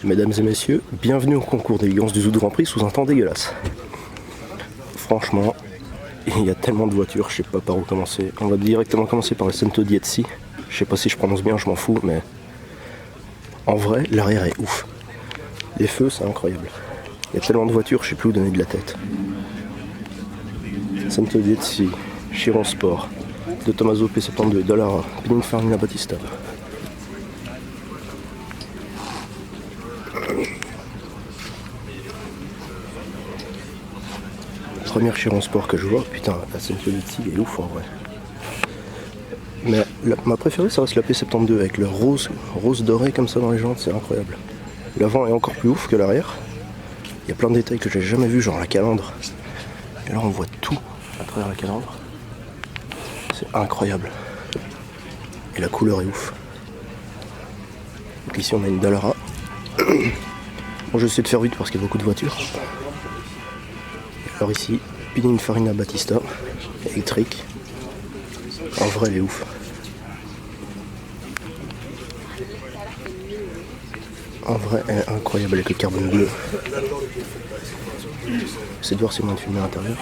Mesdames et messieurs, bienvenue au concours d'élégance du Zoot Grand Prix sous un temps dégueulasse. Franchement, il y a tellement de voitures, je sais pas par où commencer. On va directement commencer par le Cento Diezzi. Je sais pas si je prononce bien, je m'en fous, mais en vrai, l'arrière est ouf. Les feux, c'est incroyable. Il y a tellement de voitures, je sais plus où donner de la tête. Cento Diezzi, Chiron Sport, de Tommaso P72, Dallara, Pininfarina Battista. Première Chiron Sport que je vois, putain, la Cento Diezzi est ouf en vrai. Mais ma préférée, ça reste la P72 avec le rose doré comme ça dans les jantes, c'est incroyable. L'avant est encore plus ouf que l'arrière. Il y a plein de détails que j'ai jamais vu, genre la calandre. Et là on voit tout à travers la calandre. C'est incroyable. Et la couleur est ouf. Donc ici on a une Dallara. Bon, je vais essayer de faire vite parce qu'il y a beaucoup de voitures. Alors ici, Pininfarina Battista, électrique. En vrai, elle est ouf. En vrai, elle est incroyable avec le carbone bleu. J'essaie de voir si on a filmé à l'intérieur.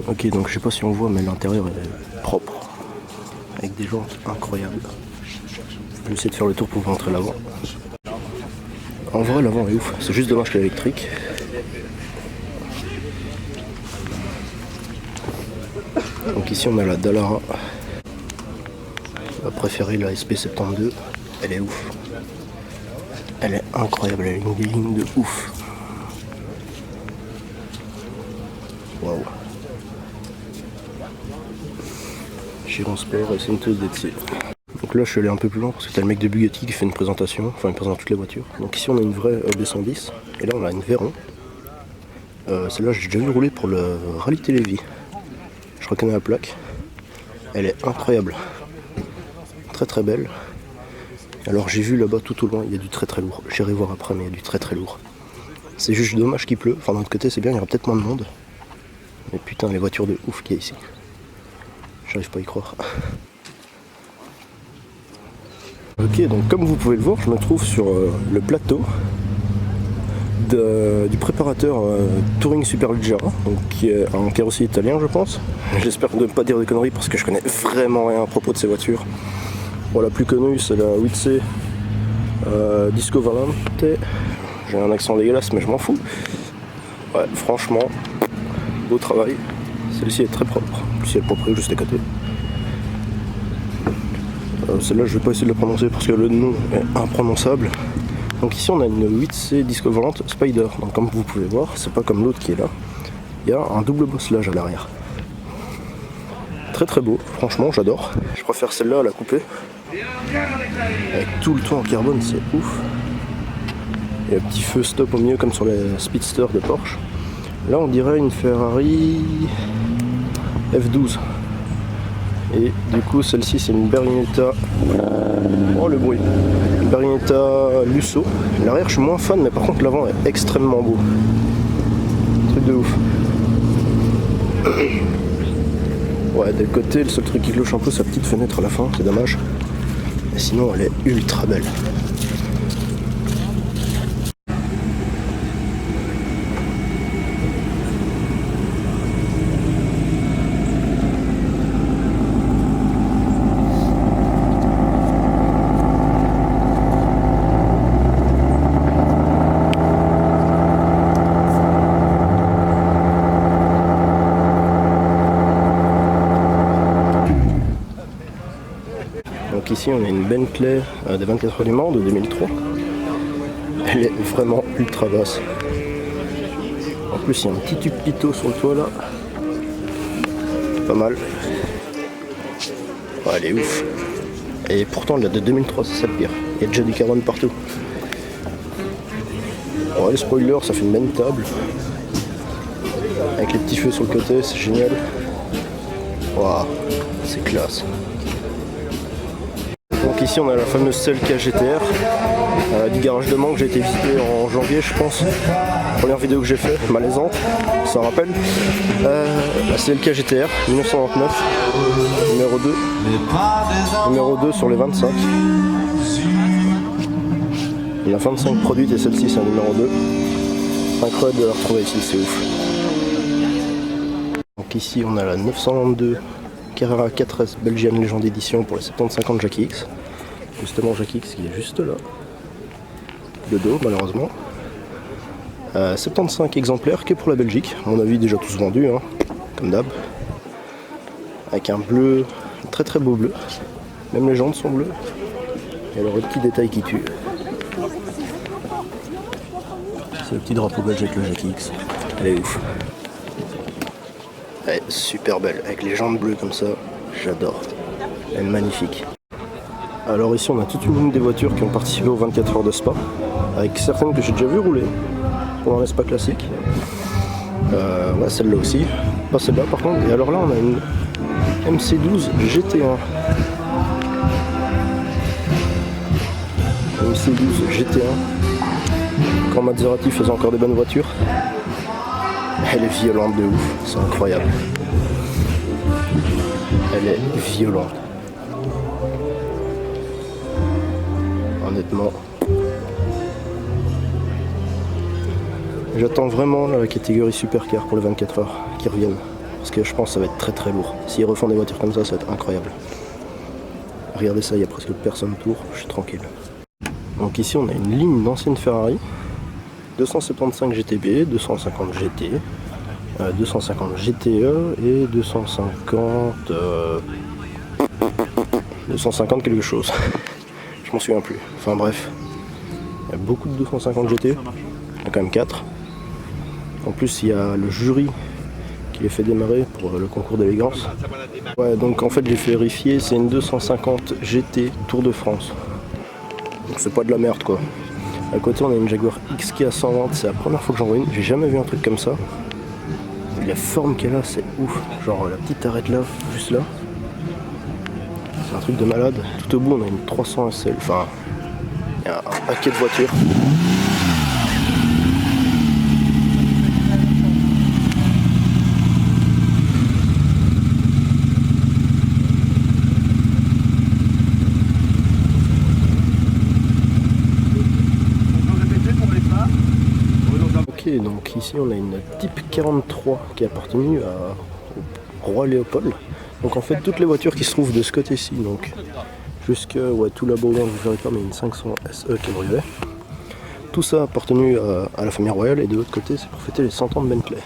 Ok, donc je sais pas si on voit, mais l'intérieur est propre. Avec des jantes incroyables. Je vais essayer de faire le tour pour vous montrer l'avant. En vrai, l'avant est ouf. C'est juste dommage qu'elle est électrique. Donc ici, on a la Dallara. Ma préférée, la SP72. Elle est ouf. Elle est incroyable. Elle a des lignes de ouf. Waouh. Chiron Sport et Cento Diezzi. Donc là je suis allé un peu plus loin parce que t'as le mec de Bugatti qui fait une présentation, enfin il présente toutes les voitures. Donc ici on a une vraie B110 et là on a une Veyron. Celle-là j'ai déjà vu rouler pour le Rallye Télévis. Je reconnais la plaque. Elle est incroyable. Très très belle. Alors j'ai vu là-bas tout au loin, il y a du très très lourd. J'irai voir après mais il y a du très très lourd. C'est juste dommage qu'il pleut. Enfin d'un autre côté c'est bien, il y aura peut-être moins de monde. Mais putain les voitures de ouf qu'il y a ici. J'arrive pas à y croire. Ok, donc comme vous pouvez le voir, je me trouve sur le plateau du préparateur Touring Superleggera, donc qui est un carrossier italien je pense. J'espère ne pas dire des conneries parce que je connais vraiment rien à propos de ces voitures. Bon, la plus connue c'est la 8C Disco Volante. J'ai un accent dégueulasse mais je m'en fous. Ouais, franchement, beau travail. Celle-ci est très propre, en plus elle est propre juste à côté. Celle-là je vais pas essayer de la prononcer parce que le nom est imprononçable. Donc ici on a une 8C Disco Volante Spider. Donc comme vous pouvez voir, c'est pas comme l'autre qui est là. Il y a un double bosselage à l'arrière. Très très beau, franchement j'adore. Je préfère celle-là à la coupée. Avec tout le toit en carbone, c'est ouf. Il y a un petit feu stop au milieu comme sur les Speedster de Porsche. Là on dirait une Ferrari F12. Et du coup celle-ci c'est une Berlinetta. Oh le bruit. Une Berlinetta Lusso. L'arrière je suis moins fan mais par contre l'avant est extrêmement beau. Truc de ouf. Ouais des côtés le seul truc qui cloche un peu sa petite fenêtre à la fin, c'est dommage. Mais sinon elle est ultra belle. Donc ici on a une Bentley des 24 heures du Mans de 2003. Elle est vraiment ultra basse. En plus il y a un petit tube pito sur le toit là. Pas mal. Oh, elle est ouf. Et pourtant la de 2003 c'est ça le pire. Il y a déjà du carbone partout. Ouais, le spoiler ça fait une belle table. Avec les petits feux sur le côté, c'est génial. Waouh, c'est classe. Donc ici on a la fameuse CLK GTR du garage de Mans que j'ai été visiter en janvier je pense. Première vidéo que j'ai fait, malaisante, ça rappelle. La CLK GTR 1929, numéro 2 sur les 25. Il y en a 25 produites et celle-ci c'est un numéro 2. Incroyable de la retrouver ici, c'est ouf. Donc ici on a la 992 Carrera 4S Belgian Légende Edition pour les 70-50 Jackie X. Justement Jackie X qui est juste là. Le dos malheureusement. 75 exemplaires qui est pour la Belgique. À mon avis déjà tous vendus, hein, comme d'hab. Avec un bleu, un très très beau bleu. Même les jantes sont bleues. Et alors le petit détail qui tue. C'est le petit drapeau belge avec le Jackie X. Elle est ouf. Elle est super belle, avec les jantes bleues comme ça. J'adore. Elle est magnifique. Alors ici on a toute une ligne des voitures qui ont participé aux 24 heures de Spa. Avec certaines que j'ai déjà vu rouler pendant les Spa classiques. Ouais, celle-là aussi. Pas celle-là par contre. Et alors là on a une MC12 GT1. MC12 GT1. Quand Maserati faisait encore des bonnes voitures. Elle est violente de ouf, c'est incroyable. Elle est violente. Honnêtement. J'attends vraiment la catégorie supercar pour les 24 heures qui reviennent. Parce que je pense que ça va être très très lourd. S'ils refont des voitures comme ça va être incroyable. Regardez ça, il y a presque personne autour, je suis tranquille. Donc ici on a une ligne d'anciennes Ferrari. 275 GTB, 250 GT, 250 GTE et 250 quelque chose. Je m'en souviens plus. Enfin bref, il y a beaucoup de 250 GT. Il y a quand même 4. En plus il y a le jury qui les fait démarrer pour le concours d'élégance. Ouais, donc en fait j'ai fait vérifier, c'est une 250 GT Tour de France. Donc c'est pas de la merde quoi. À côté on a une Jaguar XK 120, c'est la première fois que j'en vois une, j'ai jamais vu un truc comme ça. Et la forme qu'elle a c'est ouf, genre la petite arrête là, juste là. C'est un truc de malade. Tout au bout on a une 300 SL, enfin il y a un paquet de voitures. Ok, donc ici on a une Type 43 qui a appartenu au roi Léopold. Donc en fait toutes les voitures qui se trouvent de ce côté-ci, donc jusque ouais, tout là-bas, vous verrez pas, mais une 500 SE cabriolet. Tout ça a appartenu à la famille royale et de l'autre côté c'est pour fêter les 100 ans de Bentley.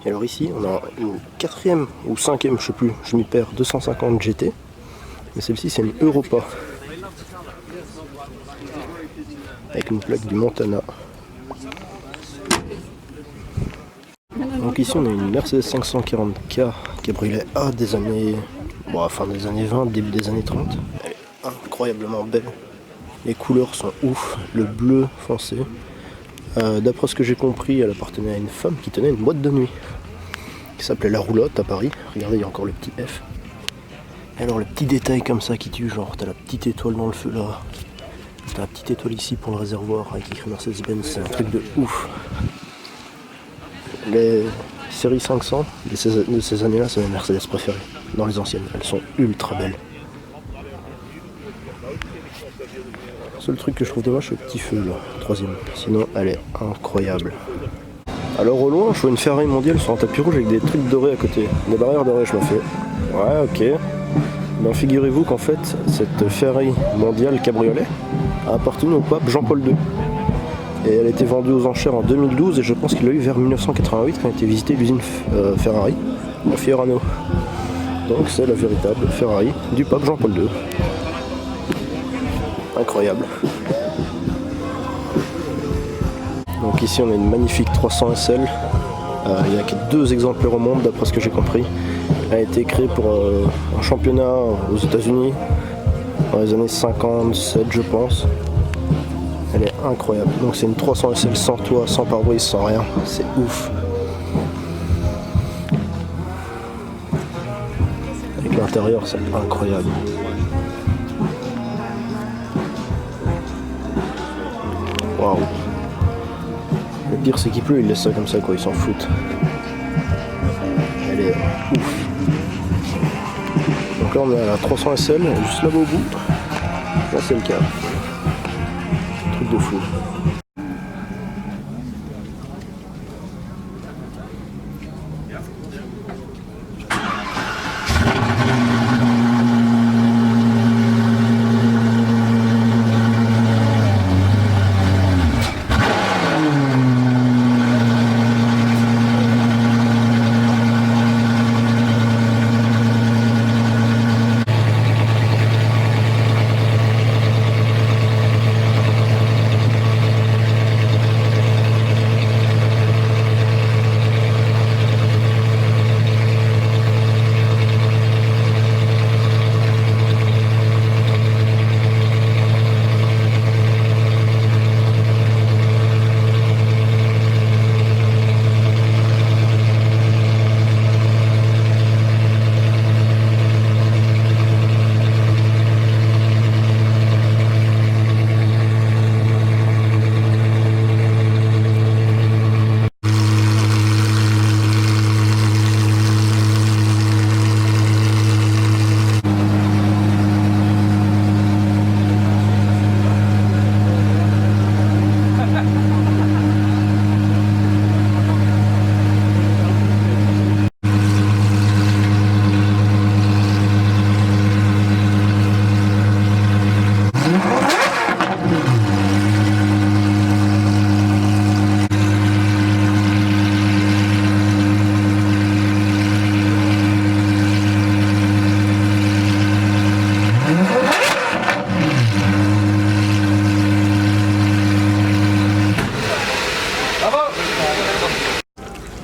Et alors ici on a une 4ème ou 5ème, je sais plus, je m'y perds, 250 GT. Mais celle-ci c'est une Europa. Avec une plaque du Montana. Donc ici on a une Mercedes 540K cabriolet A des années, bon, fin des années 20, début des années 30. Elle est incroyablement belle. Les couleurs sont ouf, le bleu foncé. D'après ce que j'ai compris, elle appartenait à une femme qui tenait une boîte de nuit qui s'appelait La Roulotte à Paris. Regardez, il y a encore le petit F. Et alors le petit détail comme ça qui tue, genre t'as la petite étoile dans le feu là, t'as la petite étoile ici pour le réservoir avec écrit Mercedes-Benz, c'est un truc de ouf. Les séries 500 de ces années-là, c'est mes Mercedes préférées. Dans les anciennes, elles sont ultra belles. Le seul truc que je trouve dommage, c'est le petit feu là, 3ème. Sinon, elle est incroyable. Alors au loin, je vois une Ferrari mondiale sur un tapis rouge avec des trucs dorés à côté. Des barrières dorées, je me fais. Ouais, ok. Ben, figurez-vous qu'en fait, cette Ferrari mondiale cabriolet a appartenu au pape Jean-Paul II. Et elle a été vendue aux enchères en 2012 et je pense qu'il l'a eu vers 1988 quand il a été visité l'usine Ferrari à Fiorano. Donc c'est la véritable Ferrari du pape Jean-Paul II. Incroyable. Donc ici on a une magnifique 300 SL. Il n'y a que 2 exemplaires au monde d'après ce que j'ai compris. Elle a été créée pour un championnat aux États-Unis dans les années 57 je pense. Elle est incroyable. Donc c'est une 300 SL sans toit, sans pare-brise, sans rien. C'est ouf. Avec l'intérieur, c'est incroyable. Waouh. Le pire c'est qu'il pleut, ils laissent ça comme ça quoi, ils s'en foutent. Elle est ouf. Donc là on est à la 300 SL, juste là-bas au bout. Là c'est le cas. Truc de fou.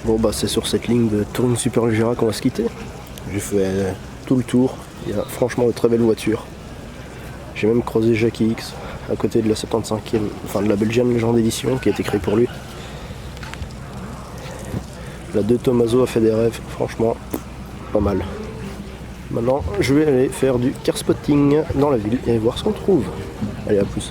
Bon bah c'est sur cette ligne de Touring Superleggera qu'on va se quitter. J'ai fait tout le tour, il y a franchement de très belles voitures. J'ai même croisé Jackie X à côté de la 75e, enfin de la Belgian Legend Edition qui a été créée pour lui. La De Tomaso a fait des rêves, franchement pas mal. Maintenant je vais aller faire du car spotting dans la ville et voir ce qu'on trouve. Allez, à plus.